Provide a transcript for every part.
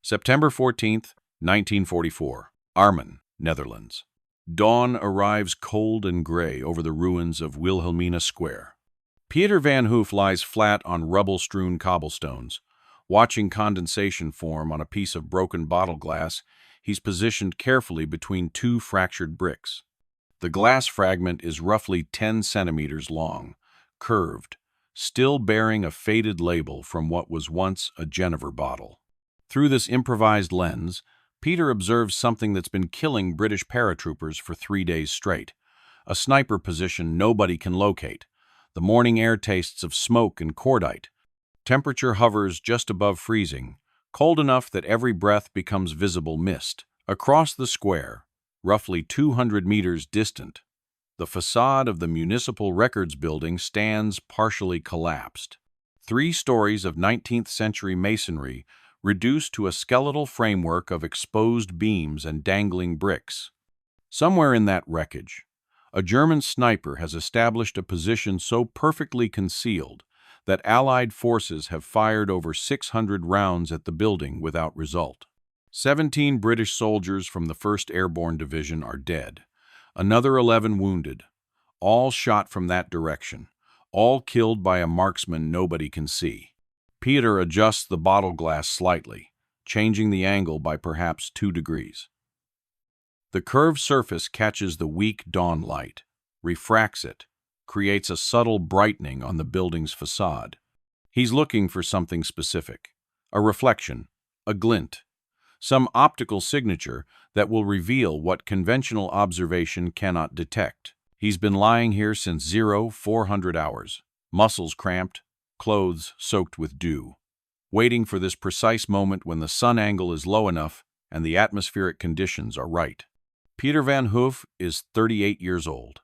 September 14th, 1944. Arnhem, Netherlands. Dawn arrives cold and gray over the ruins of Wilhelmina Square. Pieter Van Hoof lies flat on rubble-strewn cobblestones. Watching condensation form on a piece of broken bottle glass, he's positioned carefully between two fractured bricks. The glass fragment is roughly 10 centimeters long, curved, still bearing a faded label from what was once a jenever bottle. Through this improvised lens, Peter observes something that's been killing British paratroopers for 3 days straight. A sniper position nobody can locate. The morning air tastes of smoke and cordite. Temperature hovers just above freezing, cold enough that every breath becomes visible mist. Across the square, roughly 200 meters distant, the facade of the Municipal Records Building stands partially collapsed. 3 stories of 19th century masonry reduced to a skeletal framework of exposed beams and dangling bricks. Somewhere in that wreckage, a German sniper has established a position so perfectly concealed that Allied forces have fired over 600 rounds at the building without result. 17 British soldiers from the 1st Airborne Division are dead, another 11 wounded, all shot from that direction, all killed by a marksman nobody can see. Peter adjusts the bottle glass slightly, changing the angle by perhaps 2 degrees. The curved surface catches the weak dawn light, refracts it, creates a subtle brightening on the building's facade. He's looking for something specific, a reflection, a glint, some optical signature that will reveal what conventional observation cannot detect. He's been lying here since 400 hours, muscles cramped, clothes soaked with dew, waiting for this precise moment when the sun angle is low enough and the atmospheric conditions are right. Pieter Van Hoof is 38 years old,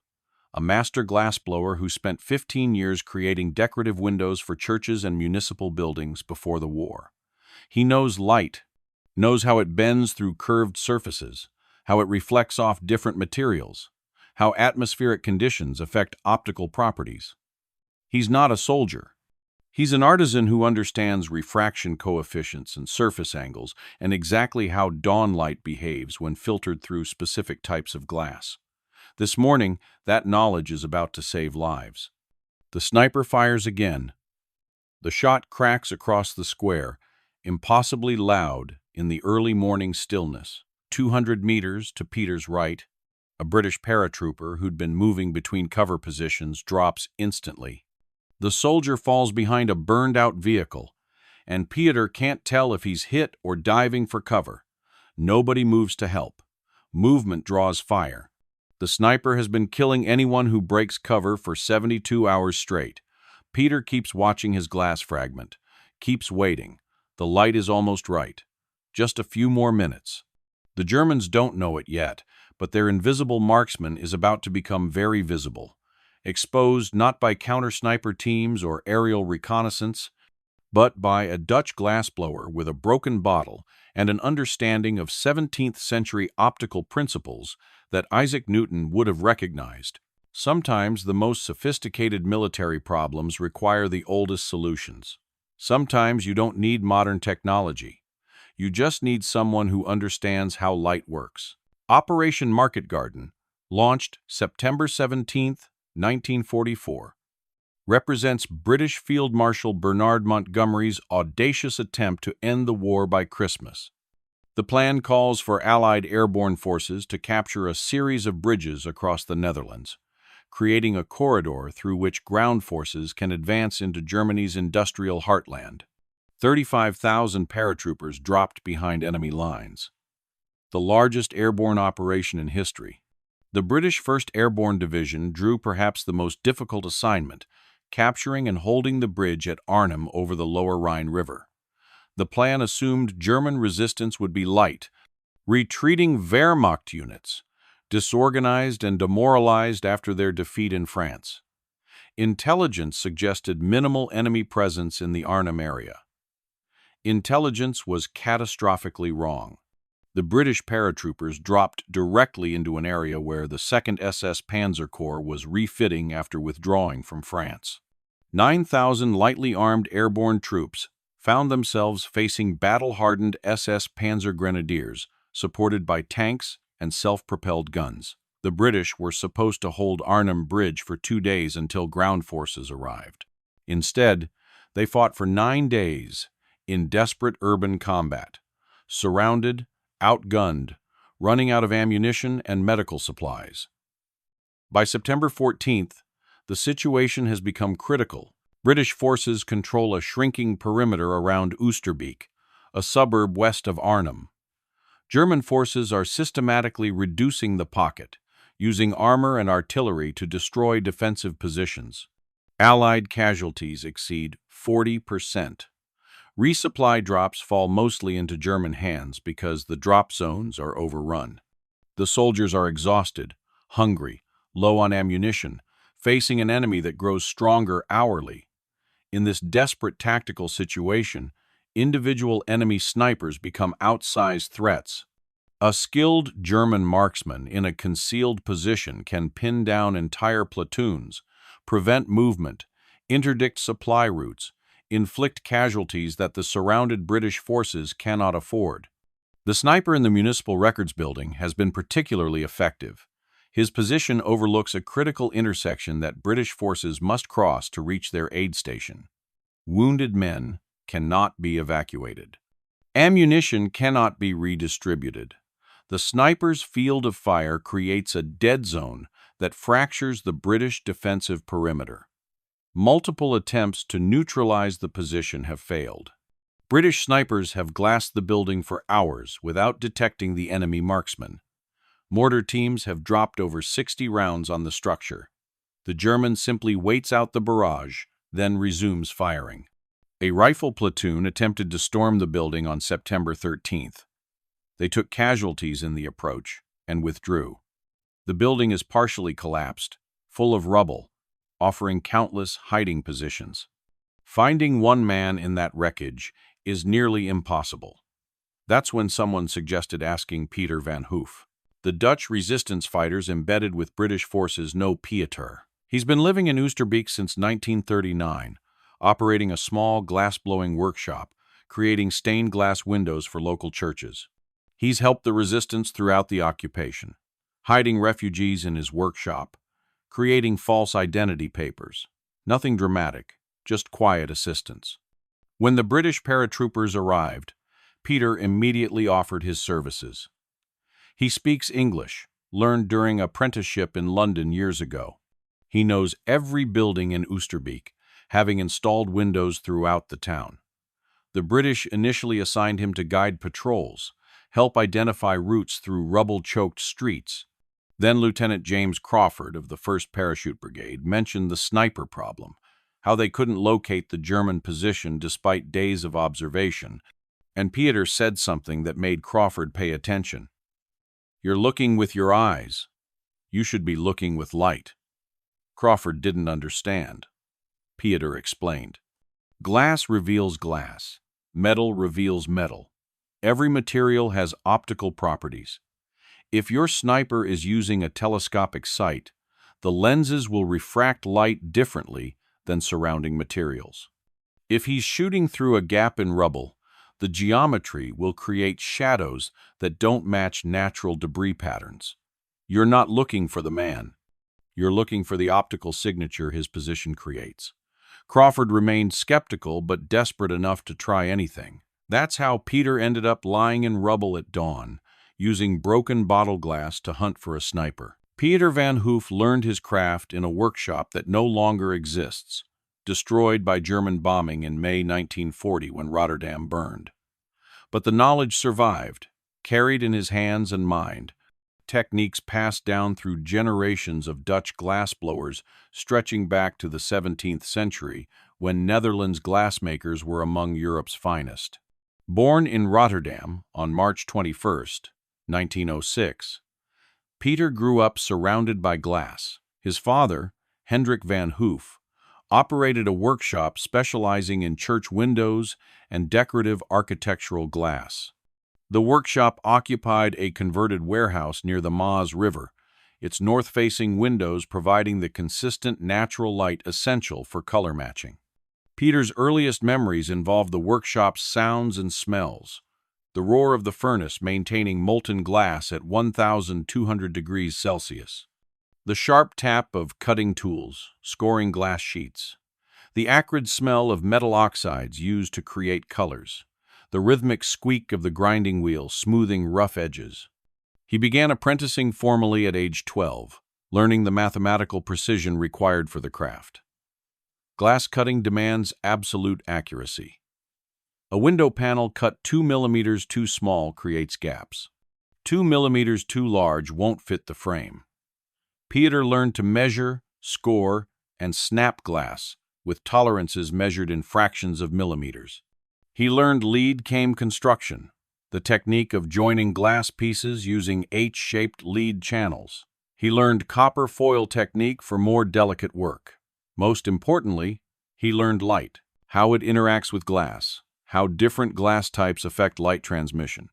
a master glassblower who spent 15 years creating decorative windows for churches and municipal buildings before the war. He knows light, knows how it bends through curved surfaces, how it reflects off different materials, how atmospheric conditions affect optical properties. He's not a soldier. He's an artisan who understands refraction coefficients and surface angles and exactly how dawn light behaves when filtered through specific types of glass. This morning, that knowledge is about to save lives. The sniper fires again. The shot cracks across the square, impossibly loud in the early morning stillness. 200 meters to Peter's right, a British paratrooper who'd been moving between cover positions drops instantly. The soldier falls behind a burned-out vehicle, and Pieter can't tell if he's hit or diving for cover. Nobody moves to help. Movement draws fire. The sniper has been killing anyone who breaks cover for 72 hours straight. Pieter keeps watching his glass fragment, keeps waiting. The light is almost right. Just a few more minutes. The Germans don't know it yet, but their invisible marksman is about to become very visible. Exposed not by counter-sniper teams or aerial reconnaissance, but by a Dutch glassblower with a broken bottle and an understanding of 17th century optical principles that Isaac Newton would have recognized. Sometimes the most sophisticated military problems require the oldest solutions. Sometimes you don't need modern technology. You just need someone who understands how light works. Operation Market Garden, launched September 17th, 1944, represents British Field Marshal Bernard Montgomery's audacious attempt to end the war by Christmas. The plan calls for Allied airborne forces to capture a series of bridges across the Netherlands, creating a corridor through which ground forces can advance into Germany's industrial heartland. 35,000 paratroopers dropped behind enemy lines. The largest airborne operation in history. The British 1st Airborne Division drew perhaps the most difficult assignment, capturing and holding the bridge at Arnhem over the lower Rhine River. The plan assumed German resistance would be light, retreating Wehrmacht units, disorganized and demoralized after their defeat in France. Intelligence suggested minimal enemy presence in the Arnhem area. Intelligence was catastrophically wrong. The British paratroopers dropped directly into an area where the 2nd SS Panzer Corps was refitting after withdrawing from France. 9,000 lightly armed airborne troops, found themselves facing battle-hardened SS Panzer Grenadiers, supported by tanks and self-propelled guns. The British were supposed to hold Arnhem Bridge for 2 days until ground forces arrived. Instead, they fought for 9 days in desperate urban combat, surrounded, outgunned, running out of ammunition and medical supplies. By September 14th, the situation has become critical. British forces control a shrinking perimeter around Oosterbeek, a suburb west of Arnhem. German forces are systematically reducing the pocket, using armor and artillery to destroy defensive positions. Allied casualties exceed 40%. Resupply drops fall mostly into German hands because the drop zones are overrun. The soldiers are exhausted, hungry, low on ammunition, facing an enemy that grows stronger hourly. In this desperate tactical situation, individual enemy snipers become outsized threats. A skilled German marksman in a concealed position can pin down entire platoons, prevent movement, interdict supply routes, inflict casualties that the surrounded British forces cannot afford. The sniper in the Municipal Records Building has been particularly effective. His position overlooks a critical intersection that British forces must cross to reach their aid station. Wounded men cannot be evacuated. Ammunition cannot be redistributed. The sniper's field of fire creates a dead zone that fractures the British defensive perimeter. Multiple attempts to neutralize the position have failed. British snipers have glassed the building for hours without detecting the enemy marksman. Mortar teams have dropped over 60 rounds on the structure. The German simply waits out the barrage, then resumes firing. A rifle platoon attempted to storm the building on September 13th. They took casualties in the approach and withdrew. The building is partially collapsed, full of rubble, offering countless hiding positions. Finding one man in that wreckage is nearly impossible. That's when someone suggested asking Pieter Van Hoof. The Dutch resistance fighters embedded with British forces know Pieter. He's been living in Oosterbeek since 1939, operating a small glass-blowing workshop, creating stained glass windows for local churches. He's helped the resistance throughout the occupation, hiding refugees in his workshop, creating false identity papers. Nothing dramatic, just quiet assistance. When the British paratroopers arrived, Pieter immediately offered his services. He speaks English, learned during apprenticeship in London years ago. He knows every building in Oosterbeek, having installed windows throughout the town. The British initially assigned him to guide patrols, help identify routes through rubble-choked streets. Then Lieutenant James Crawford of the 1st Parachute Brigade mentioned the sniper problem, how they couldn't locate the German position despite days of observation, and Pieter said something that made Crawford pay attention. "You're looking with your eyes. You should be looking with light." Crawford didn't understand. Pieter explained. Glass reveals glass. Metal reveals metal. Every material has optical properties. If your sniper is using a telescopic sight, the lenses will refract light differently than surrounding materials. If he's shooting through a gap in rubble, the geometry will create shadows that don't match natural debris patterns. You're not looking for the man. You're looking for the optical signature his position creates. Crawford remained skeptical but desperate enough to try anything. That's how Pieter ended up lying in rubble at dawn, using broken bottle glass to hunt for a sniper. Pieter Van Hoof learned his craft in a workshop that no longer exists, destroyed by German bombing in May 1940 when Rotterdam burned. But the knowledge survived, carried in his hands and mind, techniques passed down through generations of Dutch glassblowers stretching back to the 17th century when Netherlands glassmakers were among Europe's finest. Born in Rotterdam on March 21, 1906, Pieter grew up surrounded by glass. His father, Hendrik Van Hoof, operated a workshop specializing in church windows and decorative architectural glass. The workshop occupied a converted warehouse near the Maas River, its north-facing windows providing the consistent natural light essential for color matching. Peter's earliest memories involve the workshop's sounds and smells, the roar of the furnace maintaining molten glass at 1,200 degrees Celsius, the sharp tap of cutting tools, scoring glass sheets, the acrid smell of metal oxides used to create colors, the rhythmic squeak of the grinding wheel smoothing rough edges. He began apprenticing formally at age 12, learning the mathematical precision required for the craft. Glass cutting demands absolute accuracy. A window panel cut 2 millimeters too small creates gaps. 2 millimeters too large won't fit the frame. Pieter learned to measure, score, and snap glass with tolerances measured in fractions of millimeters. He learned lead-came construction, the technique of joining glass pieces using H-shaped lead channels. He learned copper foil technique for more delicate work. Most importantly, he learned light, how it interacts with glass, how different glass types affect light transmission,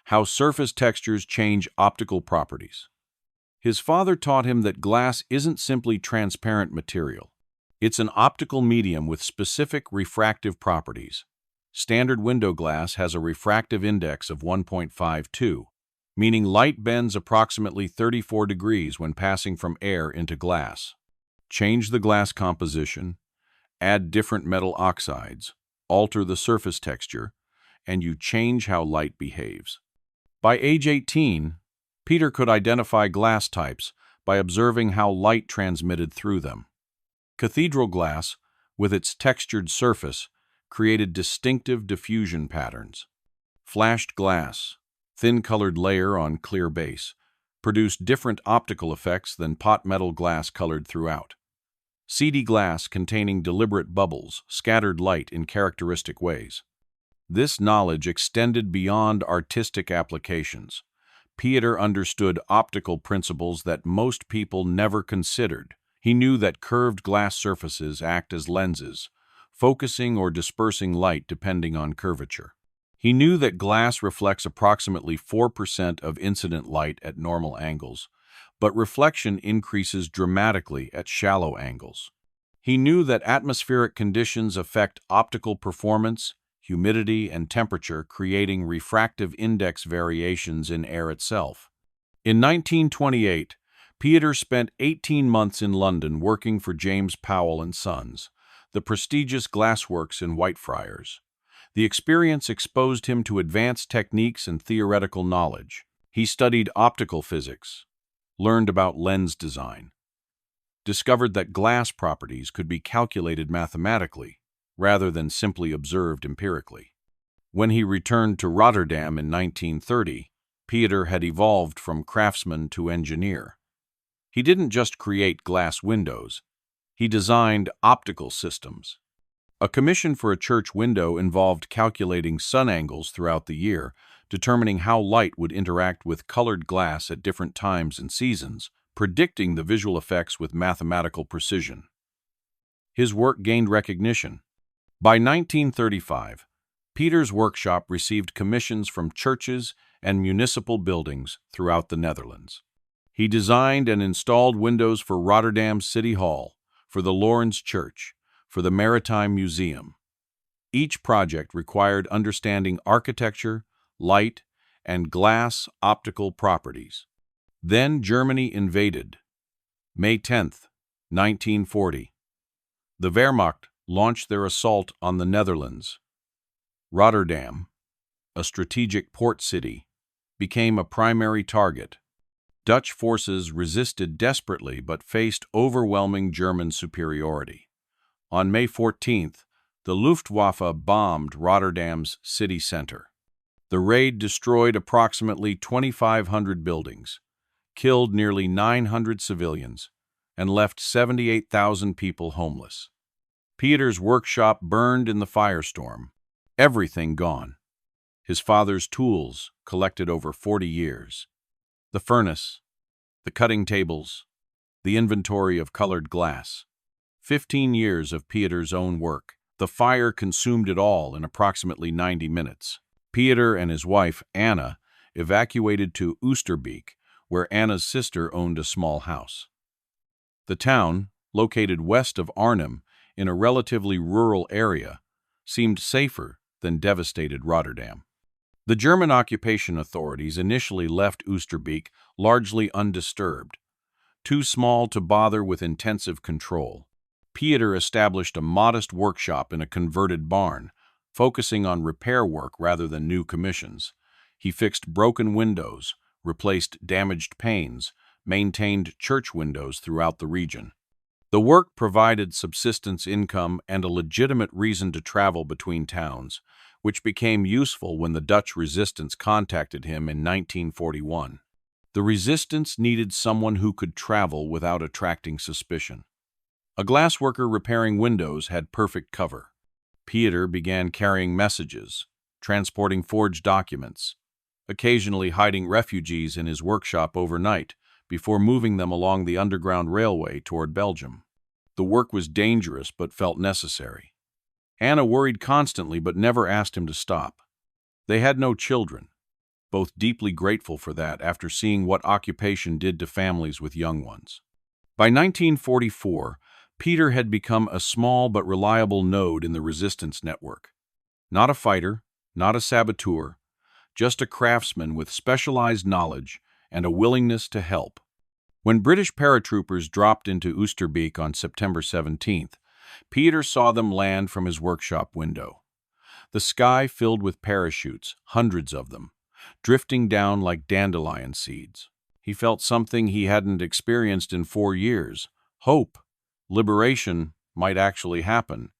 how surface textures change optical properties. His father taught him that glass isn't simply transparent material. It's an optical medium with specific refractive properties. Standard window glass has a refractive index of 1.52, meaning light bends approximately 34 degrees when passing from air into glass. Change the glass composition, add different metal oxides, alter the surface texture, and you change how light behaves. By age 18, Pieter could identify glass types by observing how light transmitted through them. Cathedral glass, with its textured surface, created distinctive diffusion patterns. Flashed glass, thin-colored layer on clear base, produced different optical effects than pot metal glass colored throughout. Seedy glass containing deliberate bubbles scattered light in characteristic ways. This knowledge extended beyond artistic applications. Pieter understood optical principles that most people never considered. He knew that curved glass surfaces act as lenses, focusing or dispersing light depending on curvature. He knew that glass reflects approximately 4% of incident light at normal angles, but reflection increases dramatically at shallow angles. He knew that atmospheric conditions affect optical performance, humidity, and temperature, creating refractive index variations in air itself. In 1928, Pieter spent 18 months in London working for James Powell and Sons, the prestigious glassworks in Whitefriars. The experience exposed him to advanced techniques and theoretical knowledge. He studied optical physics, learned about lens design, discovered that glass properties could be calculated mathematically rather than simply observed empirically. When he returned to Rotterdam in 1930, Pieter had evolved from craftsman to engineer. He didn't just create glass windows, he designed optical systems. A commission for a church window involved calculating sun angles throughout the year, determining how light would interact with colored glass at different times and seasons, predicting the visual effects with mathematical precision. His work gained recognition. By 1935, Pieter's workshop received commissions from churches and municipal buildings throughout the Netherlands. He designed and installed windows for Rotterdam City Hall, for the Lorenz Church, for the Maritime Museum. Each project required understanding architecture, light, and glass optical properties. Then Germany invaded. May 10, 1940. The Wehrmacht launched their assault on the Netherlands. Rotterdam, a strategic port city, became a primary target. Dutch forces resisted desperately but faced overwhelming German superiority. On May 14th, the Luftwaffe bombed Rotterdam's city center. The raid destroyed approximately 2,500 buildings, killed nearly 900 civilians, and left 78,000 people homeless. Pieter's workshop burned in the firestorm, everything gone. His father's tools, collected over 40 years. The furnace, the cutting tables, the inventory of colored glass. 15 years of Pieter's own work. The fire consumed it all in approximately 90 minutes. Pieter and his wife, Anna, evacuated to Oosterbeek, where Anna's sister owned a small house. The town, located west of Arnhem, in a relatively rural area seemed safer than devastated Rotterdam. The German occupation authorities initially left Oosterbeek largely undisturbed, too small to bother with intensive control. Pieter established a modest workshop in a converted barn, focusing on repair work rather than new commissions. He fixed broken windows, replaced damaged panes, maintained church windows throughout the region. The work provided subsistence income and a legitimate reason to travel between towns, which became useful when the Dutch resistance contacted him in 1941. The resistance needed someone who could travel without attracting suspicion. A glassworker repairing windows had perfect cover. Pieter began carrying messages, transporting forged documents, occasionally hiding refugees in his workshop overnight before moving them along the underground railway toward Belgium. The work was dangerous but felt necessary. Anna worried constantly but never asked him to stop. They had no children, both deeply grateful for that after seeing what occupation did to families with young ones. By 1944, Pieter had become a small but reliable node in the resistance network. Not a fighter, not a saboteur, just a craftsman with specialized knowledge and a willingness to help. When British paratroopers dropped into Oosterbeek on September 17th, Pieter saw them land from his workshop window. The sky filled with parachutes, hundreds of them, drifting down like dandelion seeds. He felt something he hadn't experienced in 4 years. Hope, liberation might actually happen.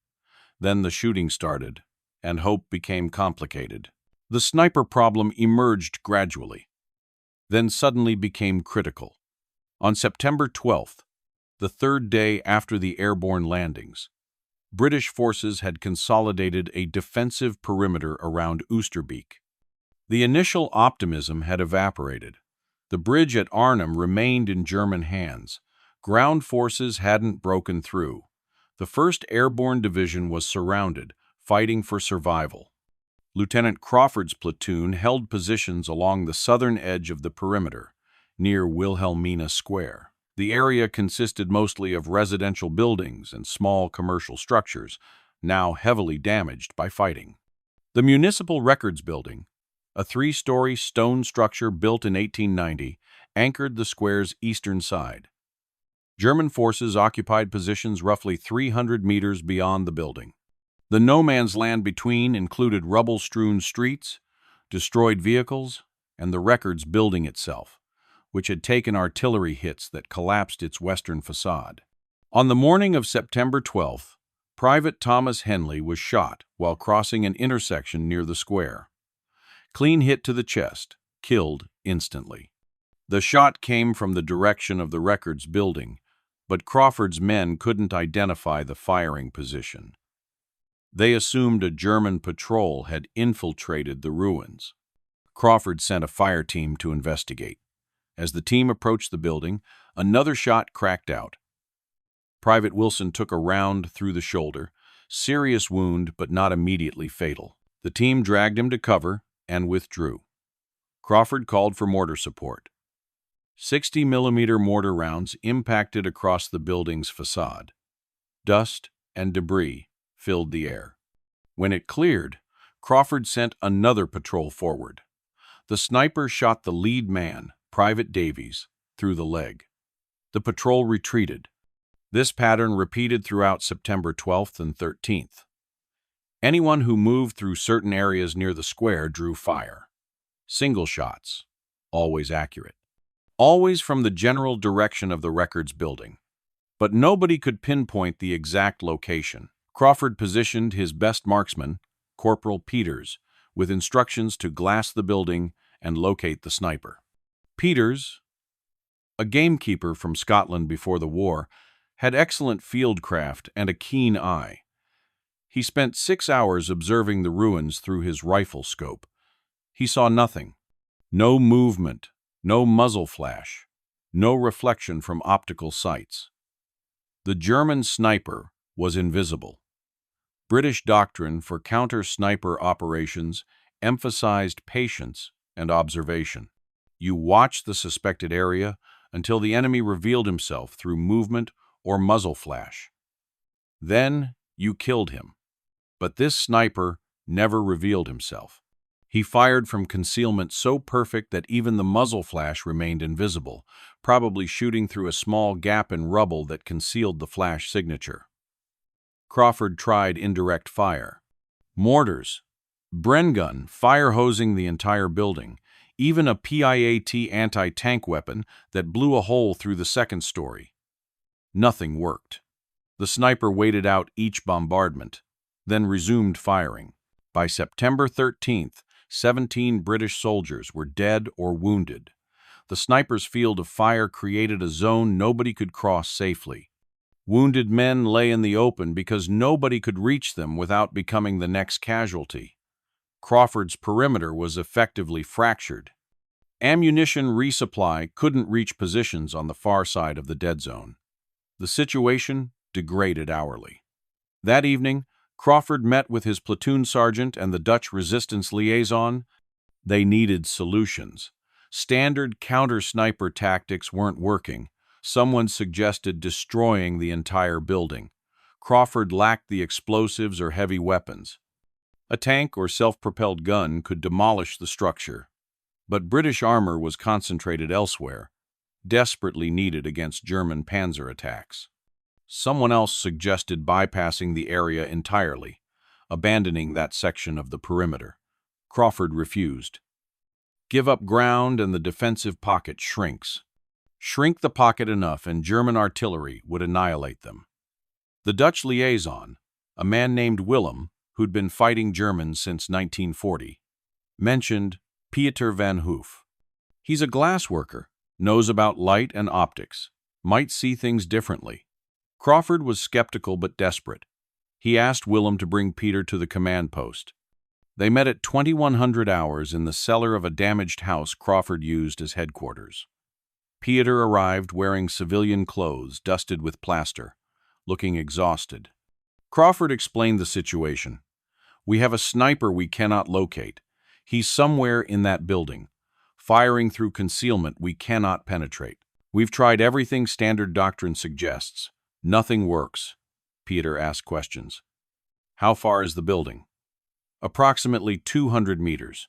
Then the shooting started, and hope became complicated. The sniper problem emerged gradually, then suddenly became critical. On September 12th, the third day after the airborne landings, British forces had consolidated a defensive perimeter around Oosterbeek. The initial optimism had evaporated. The bridge at Arnhem remained in German hands. Ground forces hadn't broken through. The 1st Airborne Division was surrounded, fighting for survival. Lieutenant Crawford's platoon held positions along the southern edge of the perimeter, near Wilhelmina Square. The area consisted mostly of residential buildings and small commercial structures, now heavily damaged by fighting. The Municipal Records Building, a 3-story stone structure built in 1890, anchored the square's eastern side. German forces occupied positions roughly 300 meters beyond the building. The no-man's land between included rubble-strewn streets, destroyed vehicles, and the Records Building itself, which had taken artillery hits that collapsed its western facade. On the morning of September 12th, Private Thomas Henley was shot while crossing an intersection near the square. Clean hit to the chest, killed instantly. The shot came from the direction of the Records Building, but Crawford's men couldn't identify the firing position. They assumed a German patrol had infiltrated the ruins. Crawford sent a fire team to investigate. As the team approached the building, another shot cracked out. Private Wilson took a round through the shoulder, serious wound but not immediately fatal. The team dragged him to cover and withdrew. Crawford called for mortar support. 60mm mortar rounds impacted across the building's facade. Dust and debris filled the air. When it cleared, Crawford sent another patrol forward. The sniper shot the lead man, Private Davies, through the leg. The patrol retreated. This pattern repeated throughout September 12th and 13th. Anyone who moved through certain areas near the square drew fire. Single shots, always accurate. Always from the general direction of the Records Building. But nobody could pinpoint the exact location. Crawford positioned his best marksman, Corporal Peters, with instructions to glass the building and locate the sniper. Peters, a gamekeeper from Scotland before the war, had excellent fieldcraft and a keen eye. He spent 6 hours observing the ruins through his rifle scope. He saw nothing. No movement, no muzzle flash, no reflection from optical sights. The German sniper was invisible. British doctrine for counter-sniper operations emphasized patience and observation. You watch the suspected area until the enemy revealed himself through movement or muzzle flash. Then You killed him. But this sniper never revealed himself. He fired from concealment so perfect that even the muzzle flash remained invisible, probably shooting through a small gap in rubble that concealed the flash signature. Crawford tried indirect fire. Mortars, Bren gun, fire hosing the entire building, even a PIAT anti-tank weapon that blew a hole through the second story. Nothing worked. The sniper waited out each bombardment, then resumed firing. By September 13th, 17 British soldiers were dead or wounded. The sniper's field of fire created a zone nobody could cross safely. Wounded men lay in the open because nobody could reach them without becoming the next casualty. Crawford's perimeter was effectively fractured. Ammunition resupply couldn't reach positions on the far side of the dead zone. The situation degraded hourly. That evening, Crawford met with his platoon sergeant and the Dutch resistance liaison. They needed solutions. Standard counter-sniper tactics weren't working. Someone suggested destroying the entire building. Crawford lacked the explosives or heavy weapons. A tank or self-propelled gun could demolish the structure. But British armor was concentrated elsewhere, desperately needed against German panzer attacks. Someone else suggested bypassing the area entirely, abandoning that section of the perimeter. Crawford refused. Give up ground and the defensive pocket shrinks. Shrink the pocket enough and German artillery would annihilate them. The Dutch liaison, a man named Willem, who'd been fighting Germans since 1940, mentioned Pieter Van Hoof. He's a glassworker, knows about light and optics, might see things differently. Crawford was skeptical but desperate. He asked Willem to bring Peter to the command post. They met at 2100 hours in the cellar of a damaged house Crawford used as headquarters. Peter arrived wearing civilian clothes dusted with plaster, looking exhausted. Crawford explained the situation. We have a sniper we cannot locate. He's somewhere in that building, firing through concealment we cannot penetrate. We've tried everything standard doctrine suggests. Nothing works. Peter asked questions. How far is the building? Approximately 200 meters.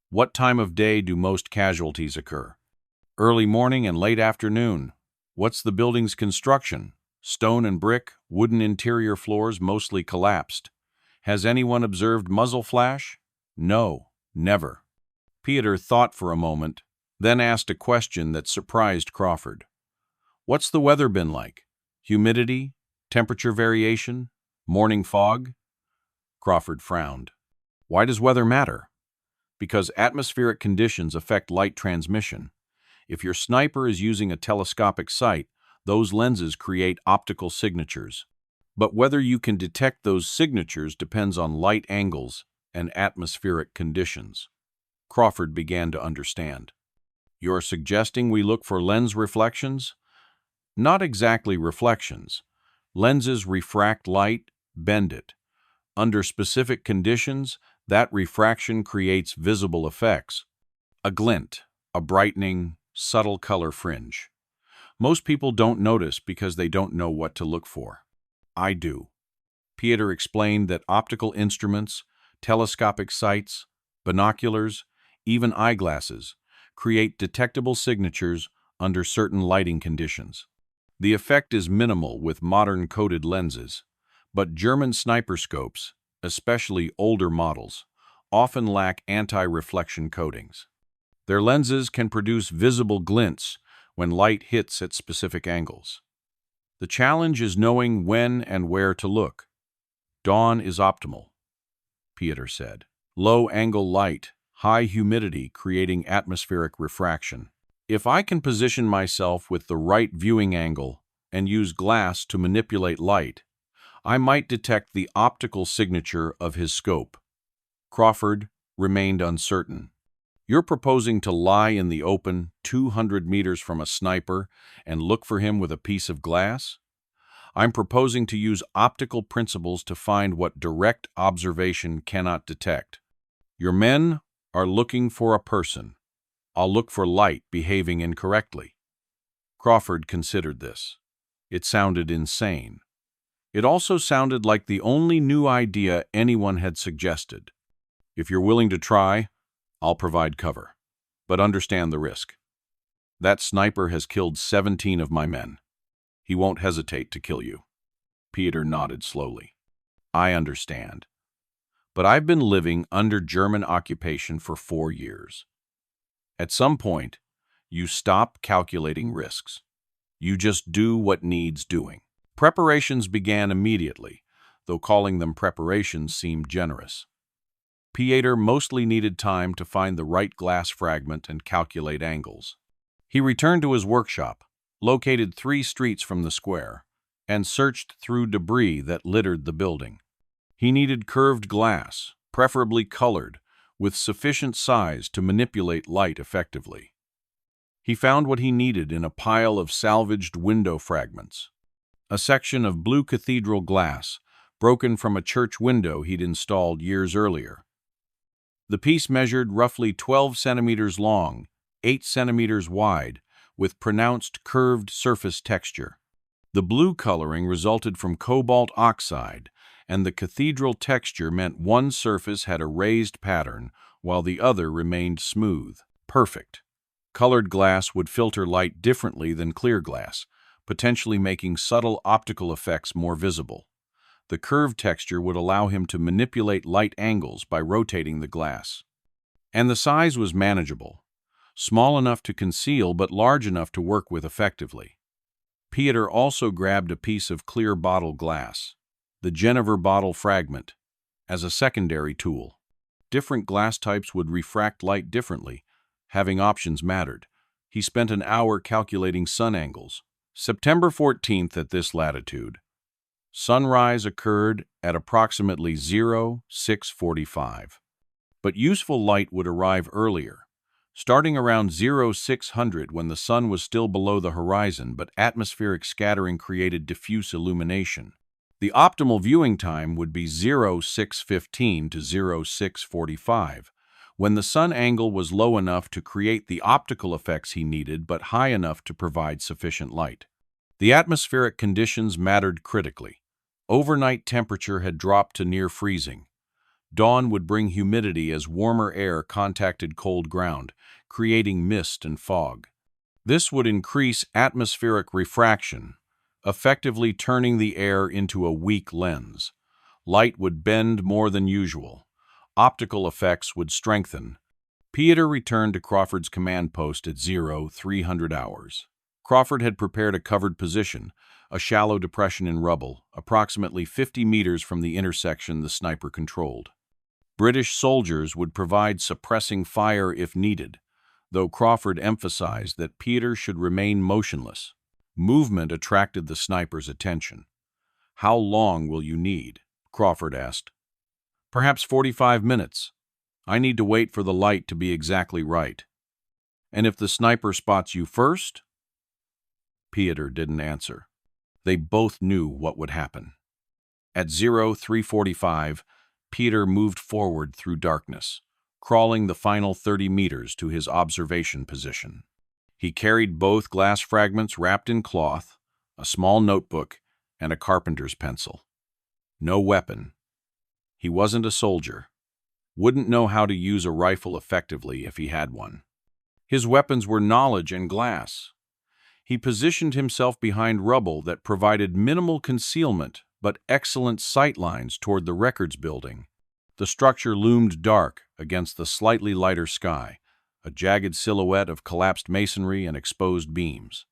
What time of day do most casualties occur? Early morning and late afternoon. What's the building's construction? Stone and brick, wooden interior floors mostly collapsed. Has anyone observed muzzle flash? No, never. Peter thought for a moment, then asked a question that surprised Crawford. What's the weather been like? Humidity? Temperature variation? Morning fog? Crawford frowned. Why does weather matter? Because atmospheric conditions affect light transmission. If your sniper is using a telescopic sight, those lenses create optical signatures. But whether you can detect those signatures depends on light angles and atmospheric conditions. Crawford began to understand. You're suggesting we look for lens reflections? Not exactly reflections. Lenses refract light, bend it. Under specific conditions, that refraction creates visible effects. A glint, a brightening, subtle color fringe. Most people don't notice because they don't know what to look for. I do. Pieter explained that optical instruments, telescopic sights, binoculars, even eyeglasses, create detectable signatures under certain lighting conditions. The effect is minimal with modern coated lenses, but German sniper scopes, especially older models, often lack anti-reflection coatings. Their lenses can produce visible glints when light hits at specific angles. The challenge is knowing when and where to look. Dawn is optimal, Pieter said. Low-angle light, high humidity creating atmospheric refraction. If I can position myself with the right viewing angle and use glass to manipulate light, I might detect the optical signature of his scope. Crawford remained uncertain. You're proposing to lie in the open 200 meters from a sniper and look for him with a piece of glass? I'm proposing to use optical principles to find what direct observation cannot detect. Your men are looking for a person. I'll look for light behaving incorrectly. Crawford considered this. It sounded insane. It also sounded like the only new idea anyone had suggested. If you're willing to try, I'll provide cover. But understand the risk. That sniper has killed 17 of my men. He won't hesitate to kill you. Pieter nodded slowly. I understand. But I've been living under German occupation for 4 years. At some point, you stop calculating risks. You just do what needs doing. Preparations began immediately, though calling them preparations seemed generous. Pieter mostly needed time to find the right glass fragment and calculate angles. He returned to his workshop, located 3 streets from the square, and searched through debris that littered the building. He needed curved glass, preferably colored, with sufficient size to manipulate light effectively. He found what he needed in a pile of salvaged window fragments. A section of blue cathedral glass, broken from a church window he'd installed years earlier. The piece measured roughly 12 centimeters long, 8 centimeters wide, with pronounced curved surface texture. The blue coloring resulted from cobalt oxide, and the cathedral texture meant one surface had a raised pattern, while the other remained smooth. Perfect. Colored glass would filter light differently than clear glass, potentially making subtle optical effects more visible. The curved texture would allow him to manipulate light angles by rotating the glass. And the size was manageable, small enough to conceal but large enough to work with effectively. Pieter also grabbed a piece of clear bottle glass, the jenever bottle fragment, as a secondary tool. Different glass types would refract light differently. Having options mattered. He spent an hour calculating sun angles. September 14th at this latitude. Sunrise occurred at approximately 0645. But useful light would arrive earlier, starting around 0600 when the sun was still below the horizon, but atmospheric scattering created diffuse illumination. The optimal viewing time would be 0615 to 0645, when the sun angle was low enough to create the optical effects he needed but high enough to provide sufficient light. The atmospheric conditions mattered critically. Overnight temperature had dropped to near freezing. Dawn would bring humidity as warmer air contacted cold ground, creating mist and fog. This would increase atmospheric refraction, effectively turning the air into a weak lens. Light would bend more than usual. Optical effects would strengthen. Pieter returned to Crawford's command post at 0300 hours. Crawford had prepared a covered position, a shallow depression in rubble, approximately 50 meters from the intersection the sniper controlled. British soldiers would provide suppressing fire if needed, though Crawford emphasized that Pieter should remain motionless. Movement attracted the sniper's attention. "How long will you need?" Crawford asked. "Perhaps 45 minutes. I need to wait for the light to be exactly right." "And if the sniper spots you first?" Pieter didn't answer. They both knew what would happen. At 0345, Pieter moved forward through darkness, crawling the final 30 meters to his observation position. He carried both glass fragments wrapped in cloth, a small notebook, and a carpenter's pencil. No weapon. He wasn't a soldier. Wouldn't know how to use a rifle effectively if he had one. His weapons were knowledge and glass. He positioned himself behind rubble that provided minimal concealment but excellent sight lines toward the Records Building. The structure loomed dark against the slightly lighter sky, a jagged silhouette of collapsed masonry and exposed beams.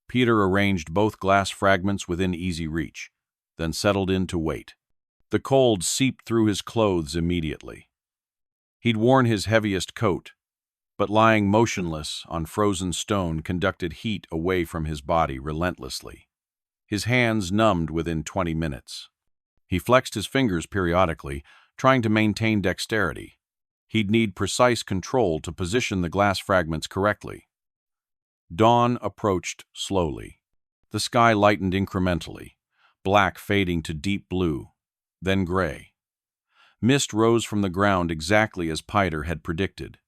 Pieter arranged both glass fragments within easy reach, then settled in to wait. The cold seeped through his clothes immediately. He'd worn his heaviest coat, but lying motionless on frozen stone conducted heat away from his body relentlessly. His hands numbed within 20 minutes. He flexed his fingers periodically, trying to maintain dexterity. He'd need precise control to position the glass fragments correctly. Dawn approached slowly. The sky lightened incrementally, black fading to deep blue, then gray. Mist rose from the ground exactly as Pieter had predicted,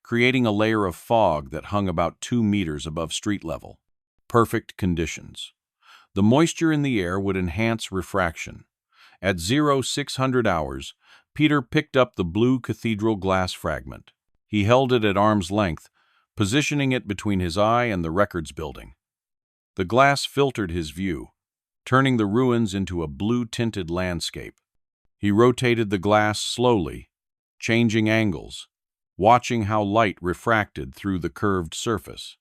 creating a layer of fog that hung about 2 meters above street level. Perfect conditions. The moisture in the air would enhance refraction. At 0600 hours, Pieter picked up the blue cathedral glass fragment. He held it at arm's length, positioning it between his eye and the records building. The glass filtered his view, turning the ruins into a blue-tinted landscape. He rotated the glass slowly, changing angles, watching how light refracted through the curved surface.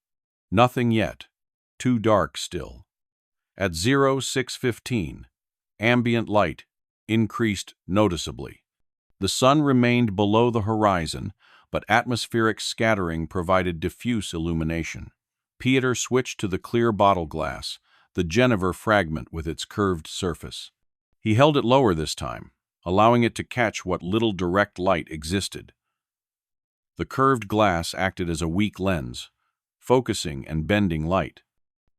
Nothing yet. Too dark still. At 0615, ambient light increased noticeably. The sun remained below the horizon, but atmospheric scattering provided diffuse illumination. Pieter switched to the clear bottle glass, the jenever fragment with its curved surface. He held it lower this time, allowing it to catch what little direct light existed. The curved glass acted as a weak lens, focusing and bending light.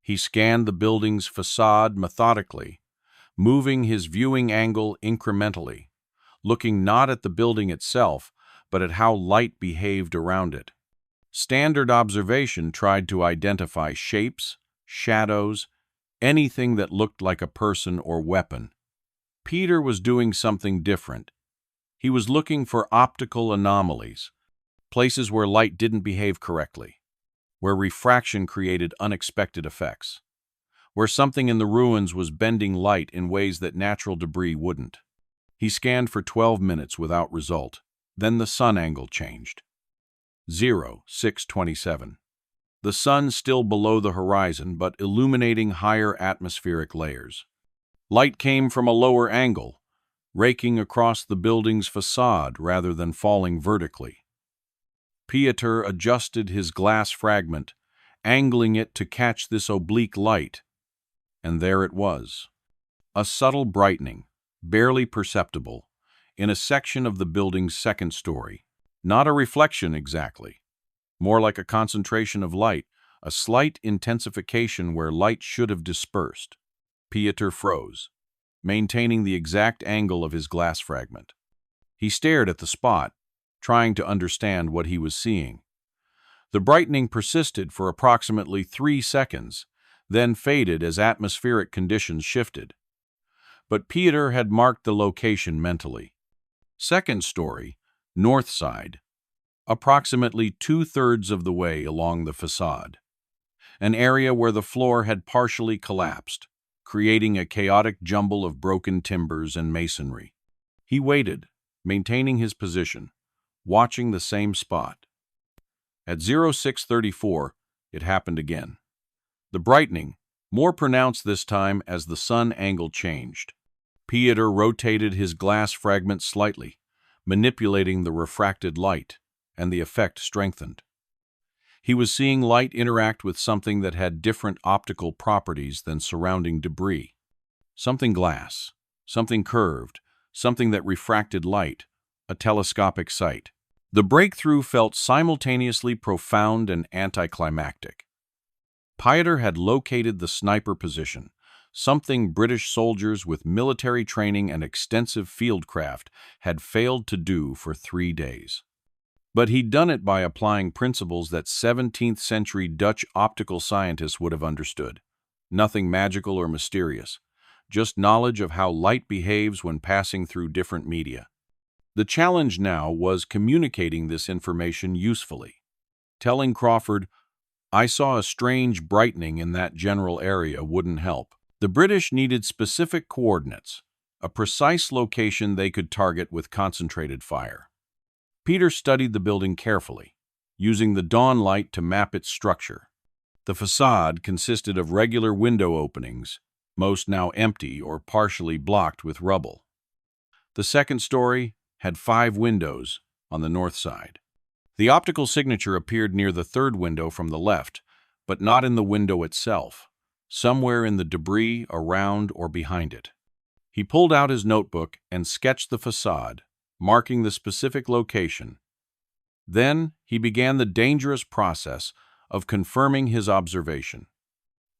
He scanned the building's facade methodically, moving his viewing angle incrementally, looking not at the building itself, but at how light behaved around it. Standard observation tried to identify shapes, shadows, anything that looked like a person or weapon. Pieter was doing something different. He was looking for optical anomalies, places where light didn't behave correctly, where refraction created unexpected effects, where something in the ruins was bending light in ways that natural debris wouldn't. He scanned for 12 minutes without result. Then the sun angle changed. 0627. The sun still below the horizon, but illuminating higher atmospheric layers. Light came from a lower angle, raking across the building's facade rather than falling vertically. Pieter adjusted his glass fragment, angling it to catch this oblique light, and there it was. A subtle brightening, barely perceptible, in a section of the building's second story. Not a reflection exactly, more like a concentration of light, a slight intensification where light should have dispersed. Pieter froze, maintaining the exact angle of his glass fragment. He stared at the spot, trying to understand what he was seeing. The brightening persisted for approximately 3 seconds, then faded as atmospheric conditions shifted. But Pieter had marked the location mentally. Second story, north side, approximately 2/3 of the way along the facade. An area where the floor had partially collapsed, creating a chaotic jumble of broken timbers and masonry. He waited, maintaining his position, watching the same spot. At 0634, it happened again. The brightening, more pronounced this time as the sun angle changed. Pieter rotated his glass fragment slightly, manipulating the refracted light, and the effect strengthened. He was seeing light interact with something that had different optical properties than surrounding debris. Something glass, something curved, something that refracted light, a telescopic sight. The breakthrough felt simultaneously profound and anticlimactic. Pieter had located the sniper position, something British soldiers with military training and extensive fieldcraft had failed to do for 3 days. But he'd done it by applying principles that 17th-century Dutch optical scientists would have understood. Nothing magical or mysterious, just knowledge of how light behaves when passing through different media. The challenge now was communicating this information usefully. Telling Crawford, "I saw a strange brightening in that general area," wouldn't help. The British needed specific coordinates, a precise location they could target with concentrated fire. Pieter studied the building carefully, using the dawn light to map its structure. The facade consisted of regular window openings, most now empty or partially blocked with rubble. The second story had 5 windows on the north side. The optical signature appeared near the third window from the left, but not in the window itself, somewhere in the debris around or behind it. He pulled out his notebook and sketched the facade, marking the specific location. Then he began the dangerous process of confirming his observation.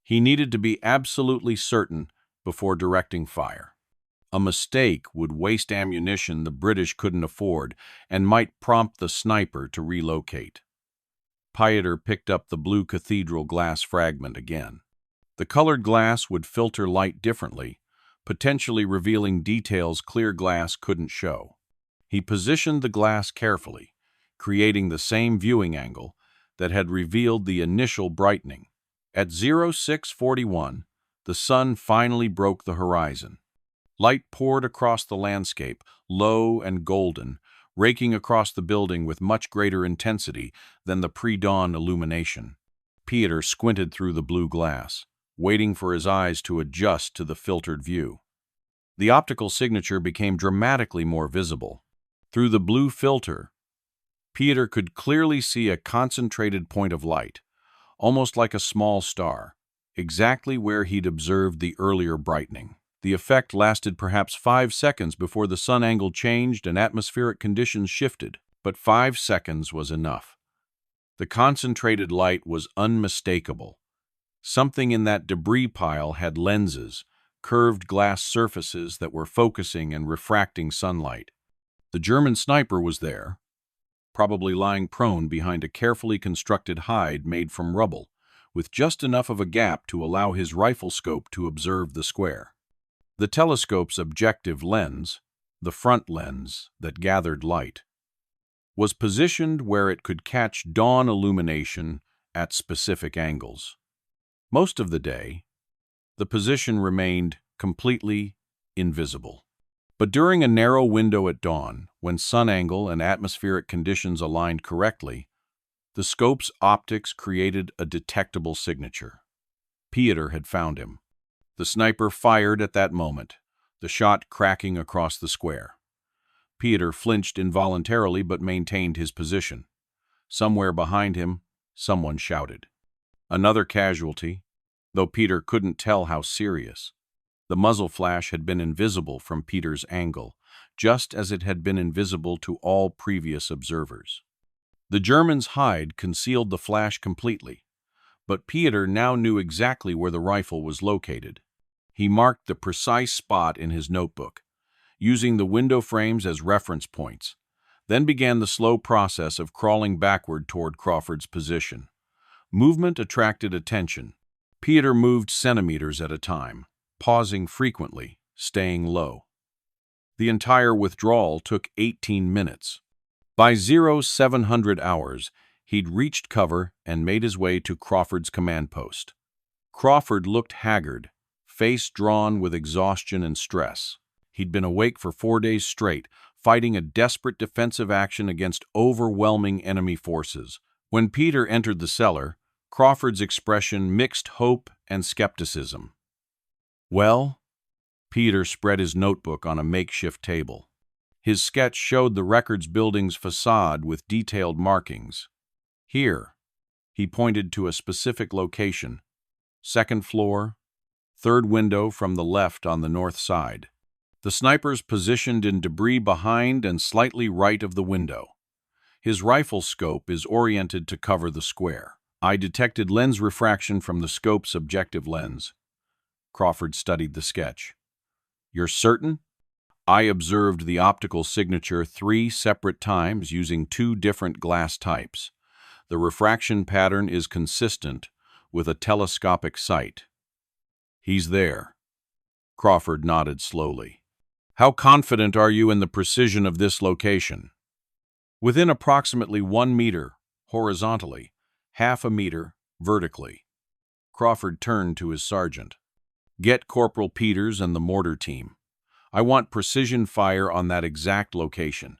He needed to be absolutely certain before directing fire. A mistake would waste ammunition the British couldn't afford and might prompt the sniper to relocate. Pieter picked up the blue cathedral glass fragment again. The colored glass would filter light differently, potentially revealing details clear glass couldn't show. He positioned the glass carefully, creating the same viewing angle that had revealed the initial brightening. At 0641, the sun finally broke the horizon. Light poured across the landscape, low and golden, raking across the building with much greater intensity than the pre-dawn illumination. Pieter squinted through the blue glass, waiting for his eyes to adjust to the filtered view. The optical signature became dramatically more visible. Through the blue filter, Pieter could clearly see a concentrated point of light, almost like a small star, exactly where he'd observed the earlier brightening. The effect lasted perhaps 5 seconds before the sun angle changed and atmospheric conditions shifted, but 5 seconds was enough. The concentrated light was unmistakable. Something in that debris pile had lenses, curved glass surfaces that were focusing and refracting sunlight. The German sniper was there, probably lying prone behind a carefully constructed hide made from rubble, with just enough of a gap to allow his rifle scope to observe the square. The telescope's objective lens, the front lens that gathered light, was positioned where it could catch dawn illumination at specific angles. Most of the day, the position remained completely invisible. But during a narrow window at dawn, when sun angle and atmospheric conditions aligned correctly, the scope's optics created a detectable signature. Pieter had found him. The sniper fired at that moment, the shot cracking across the square. Pieter flinched involuntarily but maintained his position. Somewhere behind him, someone shouted. Another casualty, though Pieter couldn't tell how serious. The muzzle flash had been invisible from Pieter's angle, just as it had been invisible to all previous observers. The German's hide concealed the flash completely, but Pieter now knew exactly where the rifle was located. He marked the precise spot in his notebook, using the window frames as reference points, then began the slow process of crawling backward toward Crawford's position. Movement attracted attention. Pieter moved centimeters at a time, pausing frequently, staying low. The entire withdrawal took 18 minutes. By 0700 hours, he'd reached cover and made his way to Crawford's command post. Crawford looked haggard, face drawn with exhaustion and stress. He'd been awake for 4 days straight, fighting a desperate defensive action against overwhelming enemy forces. When Pieter entered the cellar, Crawford's expression mixed hope and skepticism. "Well?" Pieter spread his notebook on a makeshift table. His sketch showed the records building's facade with detailed markings. "Here," he pointed to a specific location, 2nd floor, 3rd window from the left on the north side. The sniper's positioned in debris behind and slightly right of the window. His rifle scope is oriented to cover the square. I detected lens refraction from the scope's objective lens. Crawford studied the sketch. "You're certain?" "I observed the optical signature 3 separate times using 2 different glass types. The refraction pattern is consistent with a telescopic sight." "He's there." Crawford nodded slowly. "How confident are you in the precision of this location?" "Within approximately 1 meter, horizontally, half a meter, vertically." Crawford turned to his sergeant. "Get Corporal Peters and the mortar team. I want precision fire on that exact location.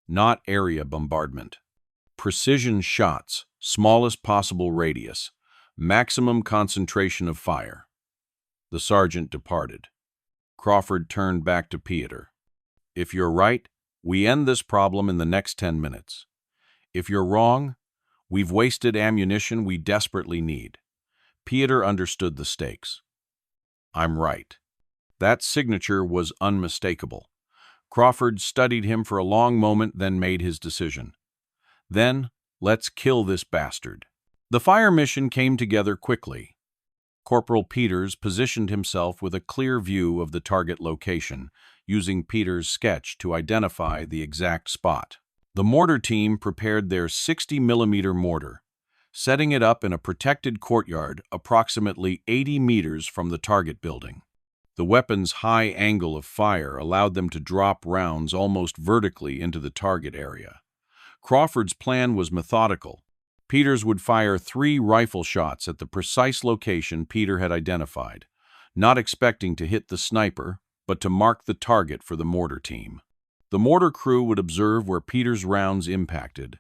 Not area bombardment. Precision shots, smallest possible radius, maximum concentration of fire." The sergeant departed. Crawford turned back to Pieter. "If you're right, we end this problem in the next 10 minutes. If you're wrong, we've wasted ammunition we desperately need." Pieter understood the stakes. "I'm right." That signature was unmistakable. Crawford studied him for a long moment, then made his decision. "Then, let's kill this bastard." The fire mission came together quickly. Corporal Peters positioned himself with a clear view of the target location, using Pieter's sketch to identify the exact spot. The mortar team prepared their 60mm mortar, setting it up in a protected courtyard approximately 80 meters from the target building. The weapon's high angle of fire allowed them to drop rounds almost vertically into the target area. Crawford's plan was methodical. Peters would fire 3 rifle shots at the precise location Peter had identified, not expecting to hit the sniper, but to mark the target for the mortar team. The mortar crew would observe where Peter's rounds impacted,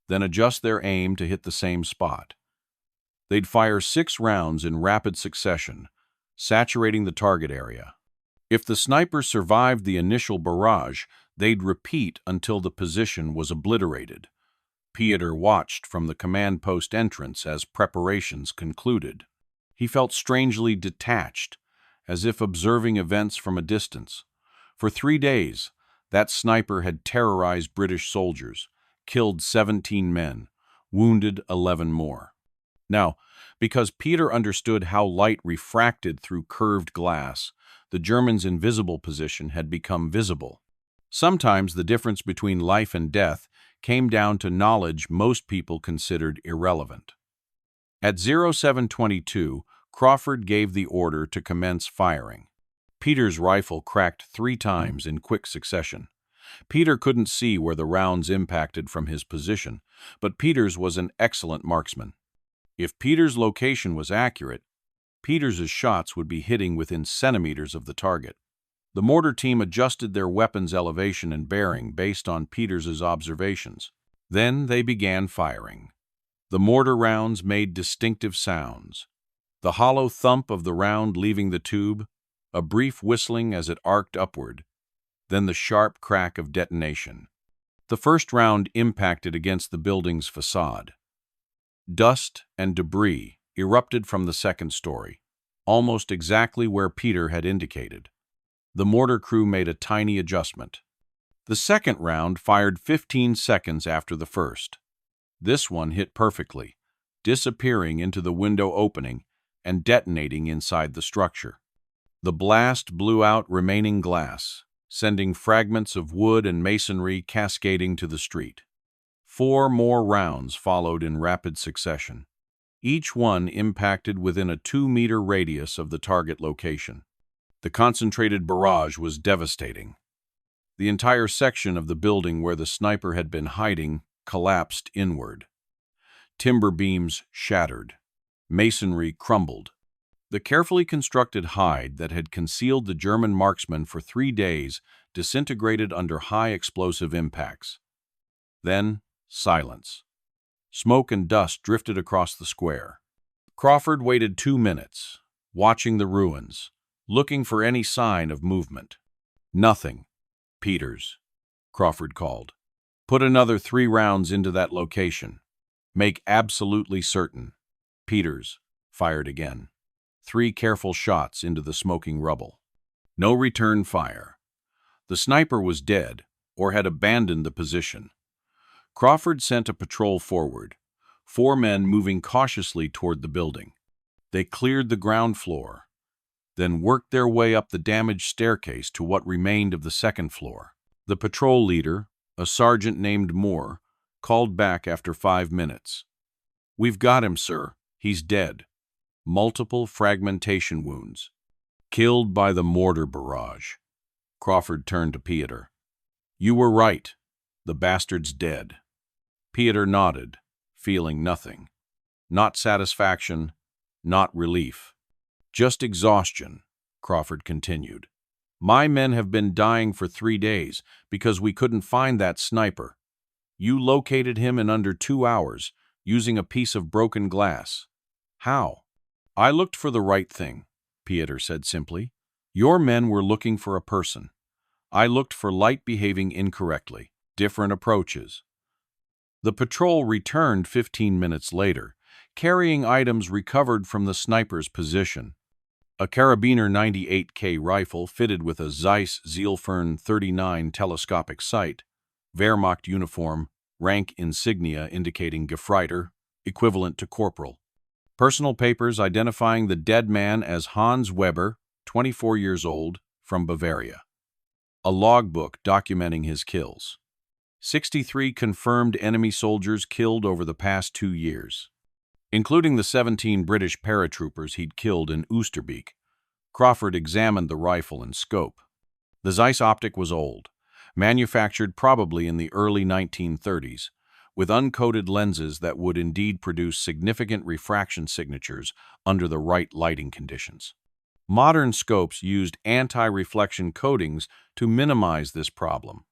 then adjust their aim to hit the same spot. They'd fire 6 rounds in rapid succession, saturating the target area. If the sniper survived the initial barrage, they'd repeat until the position was obliterated. Pieter watched from the command post entrance as preparations concluded. He felt strangely detached, as if observing events from a distance. For 3 days, that sniper had terrorized British soldiers, killed 17 men, wounded 11 more. Now, because Pieter understood how light refracted through curved glass, the Germans' invisible position had become visible. Sometimes the difference between life and death came down to knowledge most people considered irrelevant. At 0722, Crawford gave the order to commence firing. Peter's rifle cracked 3 times in quick succession. Pieter couldn't see where the rounds impacted from his position, but Peters was an excellent marksman. If Peter's location was accurate, Peters's shots would be hitting within centimeters of the target. The mortar team adjusted their weapons' elevation and bearing based on Peters's observations. Then they began firing. The mortar rounds made distinctive sounds. The hollow thump of the round leaving the tube, a brief whistling as it arced upward, then the sharp crack of detonation. The first round impacted against the building's facade. Dust and debris erupted from the second story, almost exactly where Pieter had indicated. The mortar crew made a tiny adjustment. The second round fired 15 seconds after the first. This one hit perfectly, disappearing into the window opening and detonating inside the structure. The blast blew out remaining glass, sending fragments of wood and masonry cascading to the street. 4 more rounds followed in rapid succession. Each one impacted within a 2-meter radius of the target location. The concentrated barrage was devastating. The entire section of the building where the sniper had been hiding collapsed inward. Timber beams shattered. Masonry crumbled. The carefully constructed hide that had concealed the German marksman for 3 days disintegrated under high explosive impacts. Then, silence. Smoke and dust drifted across the square. Crawford waited 2 minutes, watching the ruins, looking for any sign of movement. Nothing. Peters, Crawford called. Put another 3 rounds into that location. Make absolutely certain. Peters fired again. 3 careful shots into the smoking rubble. No return fire. The sniper was dead or had abandoned the position. Crawford sent a patrol forward, 4 men moving cautiously toward the building. They cleared the ground floor, then worked their way up the damaged staircase to what remained of the second floor. The patrol leader, a sergeant named Moore, called back after 5 minutes. "We've got him, sir. He's dead. Multiple fragmentation wounds. Killed by the mortar barrage." Crawford turned to Pieter. "You were right. The bastard's dead." Pieter nodded, feeling nothing. Not satisfaction, not relief. Just exhaustion, Crawford continued. "My men have been dying for 3 days because we couldn't find that sniper. You located him in under 2 hours, using a piece of broken glass. How?" "I looked for the right thing," Pieter said simply. "Your men were looking for a person. I looked for light behaving incorrectly. Different approaches." The patrol returned 15 minutes later, carrying items recovered from the sniper's position. A Carabiner 98K rifle fitted with a Zeiss Zielfern 39 telescopic sight, Wehrmacht uniform, rank insignia indicating Gefreiter, equivalent to corporal. Personal papers identifying the dead man as Hans Weber, 24 years old, from Bavaria. A logbook documenting his kills. 63 confirmed enemy soldiers killed over the past 2 years. including the 17 British paratroopers he'd killed in Oosterbeek. Crawford examined the rifle and scope. The Zeiss optic was old, manufactured probably in the early 1930s, with uncoated lenses that would indeed produce significant refraction signatures under the right lighting conditions. Modern scopes used anti-reflection coatings to minimize this problem,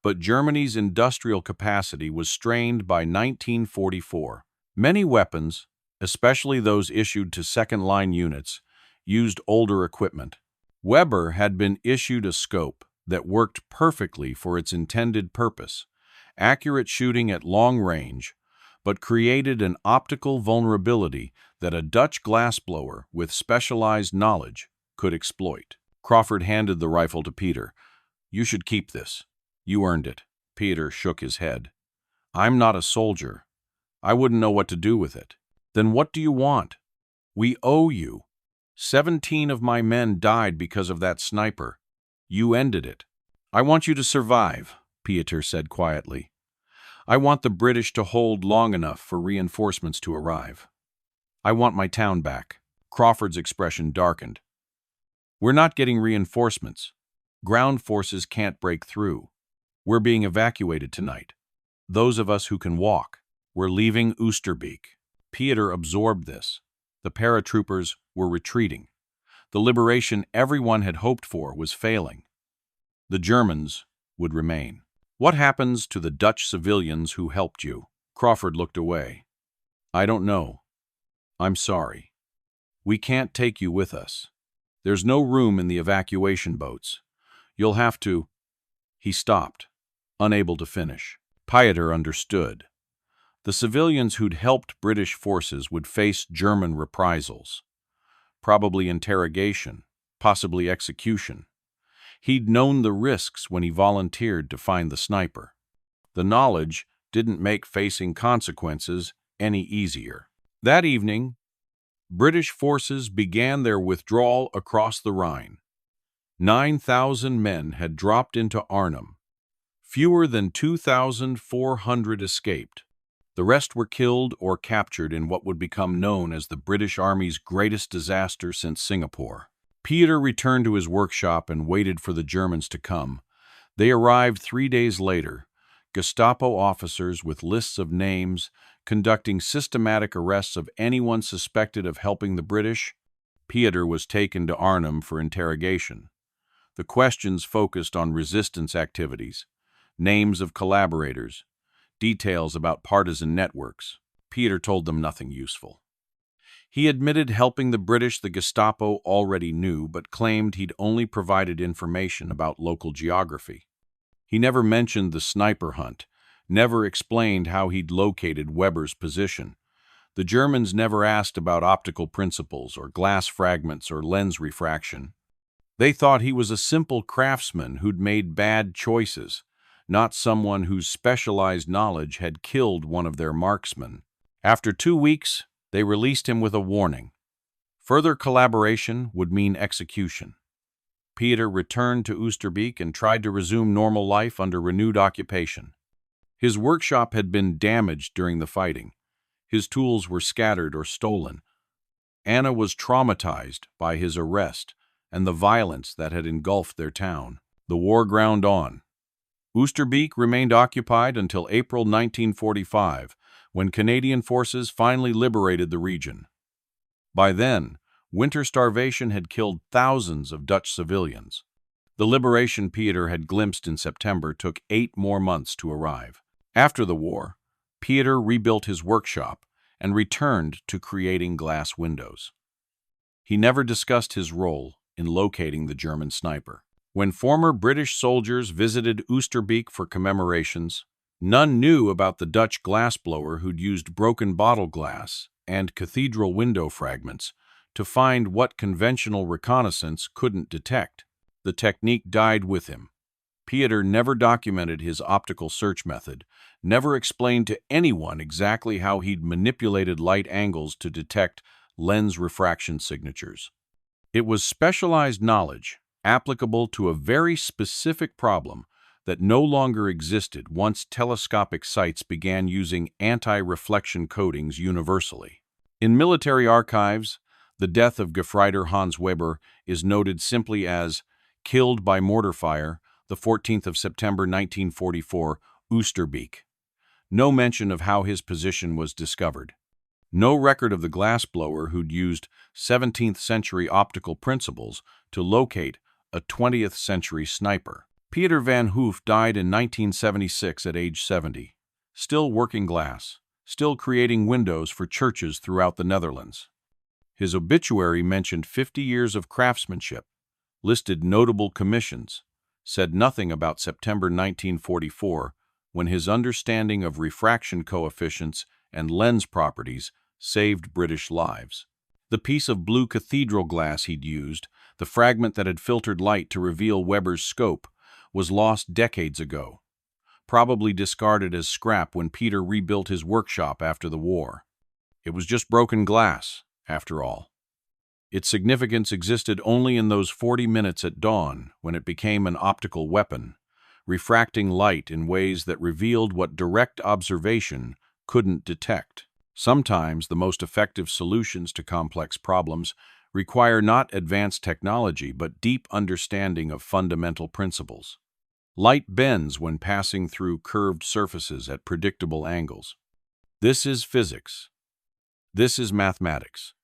but Germany's industrial capacity was strained by 1944. Many weapons, especially those issued to second-line units, used older equipment. Weber had been issued a scope that worked perfectly for its intended purpose, accurate shooting at long range, but created an optical vulnerability that a Dutch glassblower with specialized knowledge could exploit. Crawford handed the rifle to Pieter. "You should keep this. You earned it." Pieter shook his head. "I'm not a soldier. I wouldn't know what to do with it." "Then what do you want?" "We owe you. 17 of my men died because of that sniper. You ended it." "I want you to survive," Pieter said quietly. "I want the British to hold long enough for reinforcements to arrive. I want my town back." Crawford's expression darkened. "We're not getting reinforcements. Ground forces can't break through. We're being evacuated tonight. Those of us who can walk. We're leaving Oosterbeek." Pieter absorbed this. The paratroopers were retreating. The liberation everyone had hoped for was failing. The Germans would remain. "What happens to the Dutch civilians who helped you?" Crawford looked away. "I don't know. I'm sorry. We can't take you with us. There's no room in the evacuation boats. You'll have to—" He stopped, unable to finish. Pieter understood. The civilians who'd helped British forces would face German reprisals, probably interrogation, possibly execution. He'd known the risks when he volunteered to find the sniper. The knowledge didn't make facing consequences any easier. That evening, British forces began their withdrawal across the Rhine. 9,000 men had dropped into Arnhem. Fewer than 2,400 escaped. The rest were killed or captured in what would become known as the British Army's greatest disaster since Singapore. Pieter returned to his workshop and waited for the Germans to come. They arrived 3 days later, Gestapo officers with lists of names, conducting systematic arrests of anyone suspected of helping the British. Pieter was taken to Arnhem for interrogation. The questions focused on resistance activities, names of collaborators, details about partisan networks. Pieter told them nothing useful. He admitted helping the British the Gestapo already knew, but claimed he'd only provided information about local geography. He never mentioned the sniper hunt, never explained how he'd located Weber's position. The Germans never asked about optical principles or glass fragments or lens refraction. They thought he was a simple craftsman who'd made bad choices, not someone whose specialized knowledge had killed one of their marksmen. After 2 weeks, they released him with a warning. Further collaboration would mean execution. Pieter returned to Oosterbeek and tried to resume normal life under renewed occupation. His workshop had been damaged during the fighting. His tools were scattered or stolen. Anna was traumatized by his arrest and the violence that had engulfed their town. The war ground on. Oosterbeek remained occupied until April 1945, when Canadian forces finally liberated the region. By then, winter starvation had killed thousands of Dutch civilians. The liberation Pieter had glimpsed in September took 8 more months to arrive. After the war, Pieter rebuilt his workshop and returned to creating glass windows. He never discussed his role in locating the German sniper. When former British soldiers visited Oosterbeek for commemorations, none knew about the Dutch glassblower who'd used broken bottle glass and cathedral window fragments to find what conventional reconnaissance couldn't detect. The technique died with him. Pieter never documented his optical search method, never explained to anyone exactly how he'd manipulated light angles to detect lens refraction signatures. It was specialized knowledge, applicable to a very specific problem that no longer existed once telescopic sights began using anti-reflection coatings universally. In military archives, the death of Gefreiter Hans Weber is noted simply as killed by mortar fire, the 14th of September 1944, Oosterbeek. No mention of how his position was discovered. No record of the glassblower who'd used 17th century optical principles to locate a 20th century sniper. Pieter Van Hoof died in 1976 at age 70, still working glass, still creating windows for churches throughout the Netherlands. His obituary mentioned 50 years of craftsmanship, listed notable commissions, said nothing about September 1944, when his understanding of refraction coefficients and lens properties saved British lives. The piece of blue cathedral glass he'd used, the fragment that had filtered light to reveal Weber's scope, was lost decades ago, probably discarded as scrap when Pieter rebuilt his workshop after the war. It was just broken glass, after all. Its significance existed only in those 40 minutes at dawn when it became an optical weapon, refracting light in ways that revealed what direct observation couldn't detect. Sometimes the most effective solutions to complex problems require not advanced technology but deep understanding of fundamental principles. Light bends when passing through curved surfaces at predictable angles. This is physics. This is mathematics.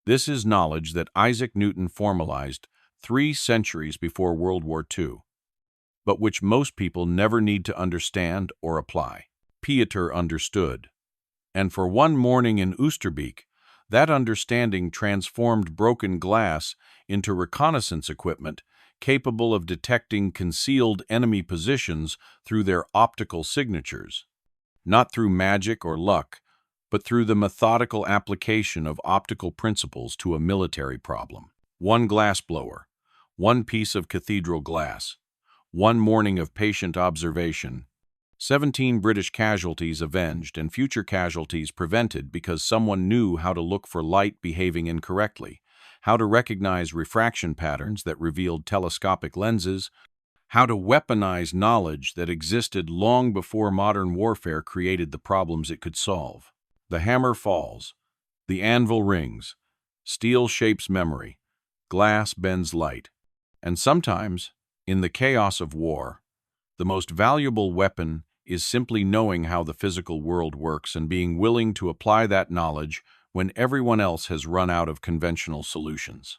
This is knowledge that Isaac Newton formalized 3 centuries before World War II, but which most people never need to understand or apply. Pieter understood. And for one morning in Oosterbeek, that understanding transformed broken glass into reconnaissance equipment capable of detecting concealed enemy positions through their optical signatures. Not through magic or luck, but through the methodical application of optical principles to a military problem. One glassblower, one piece of cathedral glass, one morning of patient observation, 17 British casualties avenged and future casualties prevented because someone knew how to look for light behaving incorrectly, how to recognize refraction patterns that revealed telescopic lenses, how to weaponize knowledge that existed long before modern warfare created the problems it could solve. The hammer falls, the anvil rings, steel shapes memory, glass bends light, and sometimes, in the chaos of war, the most valuable weapon is simply knowing how the physical world works and being willing to apply that knowledge when everyone else has run out of conventional solutions.